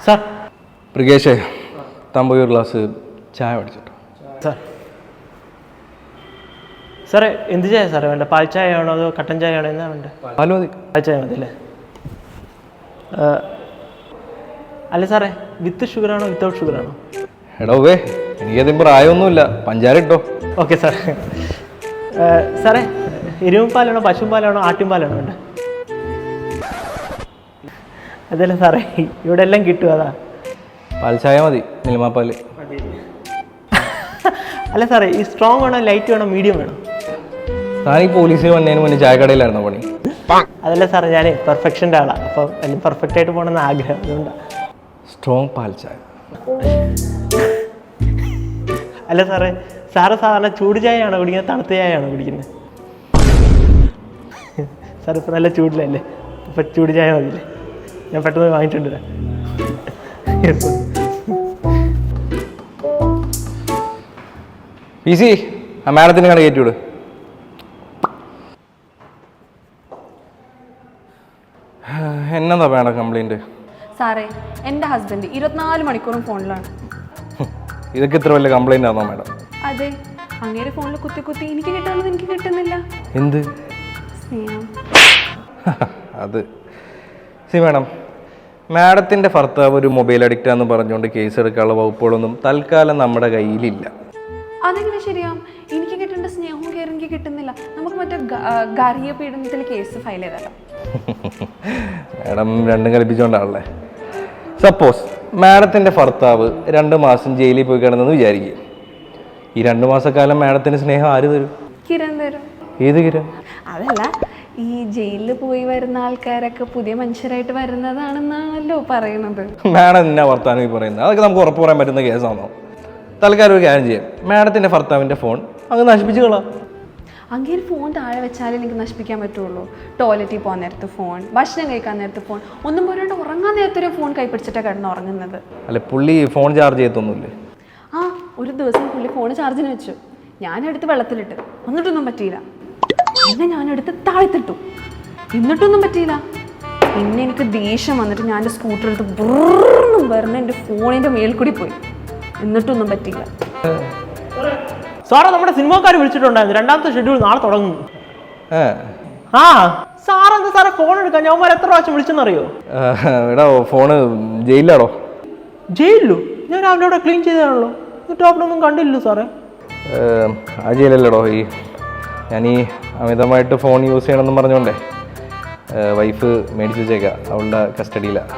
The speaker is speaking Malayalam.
സാർ. മൃഗേഷേ, താൻ ഒരു ഗ്ലാസ് ചായ മേടിച്ചിട്ടോ. സാർ സാറേ എന്ത് ചായ സാറേ വേണ്ട? പാൽ ചായ ആണോ അതോ കട്ടൻ ചായ ആണോ? എന്നാ വേണ്ട? പാൽ മതി. പാൽ ചായ മതി അല്ലേ? അല്ല സാറേ, വിത്ത് ഷുഗറാണോ വിത്തൗട്ട് ഷുഗറാണോ? എടോവേ, എനിക്കതിന് പ്രായമൊന്നുമില്ല, പഞ്ചാര ഇട്ടോ. Okay sir. സാറേ എരുവും പാലാണോ പശുവും പാലാണോ ആട്ടിൻ പാലാണോ വേണ്ട? അതല്ല സാറേ, ഇവിടെ എല്ലാം കിട്ടും, അതാ. പാൽ ചായ മതി, മിൽമാപ്പാൽ. അല്ല സാറേ, ഈ സ്ട്രോങ് വേണോ ലൈറ്റ് വേണോ മീഡിയം വേണോ? താൻ ഈ പോലീസിന് വന്നതിന് മുന്നേ ചായക്കടയിലായിരുന്നു പണി. അതല്ല സാറേ, ഞാൻ പെർഫെക്ഷൻ്റെ ആളാണ്, അപ്പം എല്ലാം പെർഫെക്റ്റ് ആയിട്ട് പോകണമെന്ന് ആഗ്രഹം, അതുകൊണ്ടാണ്. സ്ട്രോങ് പാൽ ചായ. അല്ല സാറേ, സാധാരണ ചൂട് ചായയാണോ കുടിക്കുന്നത് തണുത്ത ചായയാണോ കുടിക്കുന്നത്? സാർ ഇപ്പം നല്ല ചൂടിലല്ലേ, അപ്പം ചൂട് ചായ മതിയില്ലേ? ഞാൻ പെട്ടെന്ന് വാങ്ങിയിട്ടുണ്ട് വരാം. ഈസി, ആ മാഡത്തിന് കട കയറ്റി വിട്. എന്നതാ വേണം കംപ്ലൈൻറ്റ്? സാറേ, എൻ്റെ ഹസ്ബൻഡ് 24 മണിക്കൂറും ഫോണിലാണ്. ഇതൊക്കെ ഇത്ര വലിയ കംപ്ലൈൻ്റ് ആണോ മാഡം? അതെ, അങ്ങേരെ ഫോണിൽ കുത്തി കുത്തി എനിക്ക് കിട്ടുന്നത് എനിക്ക് കിട്ടുന്നില്ല. എന്ത് സ്നേഹം? അത് സി മാഡം, മാഡത്തിൻ്റെ ഭർത്താവ് ഒരു മൊബൈൽ അഡിക്റ്റാന്ന് പറഞ്ഞുകൊണ്ട് കേസ് എടുക്കാനുള്ള വകുപ്പുകളൊന്നും തൽക്കാലം നമ്മുടെ കയ്യിലില്ല. അതെങ്ങനെ ശരിയാവും? എനിക്ക് കിട്ടേണ്ട സ്നേഹവും കെയറും എനിക്ക് കിട്ടുന്നില്ല. നമുക്ക് മറ്റേ ഗാർഹിക പീഡനത്തിൽ കേസ് ഫയൽ ചെയ്താലോ? മാഡം രണ്ടും കൽപ്പിച്ചുകൊണ്ടാണല്ലേ. സപ്പോസ് മാഡത്തിൻ്റെ ഭർത്താവ് 2 മാസം ജയിലിൽ പോയി കിടന്നെന്ന് വിചാരിക്കും. ഈ 2 മാസക്കാലം മാഡത്തിന് സ്നേഹം ആര് തരും? കിരൺ തരും. ഏത് കിരൺ? അതല്ല, ഈ ജയിലിൽ പോയി വരുന്ന ആൾക്കാരൊക്കെ പുതിയ മനുഷ്യരായിട്ട് വരുന്നതാണെന്നാണല്ലോ പറയുന്നത്. മാഡം എന്നാ വർത്താനം ഈ പറയുന്നത്? അതൊക്കെ നമുക്ക് ഉറപ്പ് പറയാൻ പറ്റുന്ന കേസാണോ? തൽക്കാലം ഒരു കാര്യം ചെയ്യാം, മാഡത്തിൻ്റെ ഭർത്താവിൻ്റെ ഫോൺ അങ്ങ് നശിപ്പിച്ച് കളാം. അങ്ങനെ ഫോൺ താഴെ വെച്ചാലേ എനിക്ക് നശിപ്പിക്കാൻ പറ്റുള്ളൂ. ടോയ്ലറ്റിൽ പോകാൻ നേരത്ത് ഫോൺ, ഭക്ഷണം കഴിക്കാൻ നേരത്ത് ഫോൺ, ഒന്നും പോരാണ്ട് ഉറങ്ങാൻ നേരത്തൊരു ഫോൺ കൈപ്പിടിച്ചിട്ടാണ് കിടന്ന് ഉറങ്ങുന്നത്. അല്ല, പുള്ളി ഫോൺ ചാർജ് ചെയ്യത്തൊന്നുമില്ലേ? ആ, ഒരു ദിവസം പുള്ളി ഫോൺ ചാർജിന് വെച്ചു. ഞാനെടുത്ത് വെള്ളത്തിലിട്ട്, എന്നിട്ടൊന്നും പറ്റിയില്ല. പിന്നെ ഞാനെടുത്ത് താഴ്ത്തിട്ടു, എന്നിട്ടൊന്നും പറ്റിയില്ല. പിന്നെ എനിക്ക് ദേഷ്യം വന്നിട്ട് ഞാൻ എൻ്റെ സ്കൂട്ടർ എടുത്ത് ബുർന്നും പറഞ്ഞ് എൻ്റെ ഫോണിൻ്റെ മേൽ കൂടി പോയി, എന്നിട്ടൊന്നും പറ്റിയില്ല. സാറേ, നമ്മുടെ സിനിമാക്കാർ വിളിച്ചിട്ടുണ്ടായിരുന്നു, 2ാമത്തെ ഷെഡ്യൂൾ നാളെ തുടങ്ങുന്നു. ആ സാറെന്താ സാറേ ഫോൺ എടുക്കാൻ? ഞാൻ എത്ര പ്രാവശ്യം വിളിച്ചെന്നറിയോ? എടാ, ഫോണ് ജയിലിലാണോ? ജയിലിലോ? ഞാൻ രാവിലെ അവിടെ ക്ലീൻ ചെയ്തതാണല്ലോ, എന്നിട്ട് അവിടെ ഒന്നും കണ്ടില്ലല്ലോ സാറേ. ആ ജയിലല്ലടോ, ഞാൻ ഈ അമിതമായിട്ട് ഫോൺ യൂസ് ചെയ്യണമെന്ന് പറഞ്ഞോണ്ടേ വൈഫ് മേടിച്ച് വെച്ചേക്കാം, അവളുടെ കസ്റ്റഡിയിലാണ്.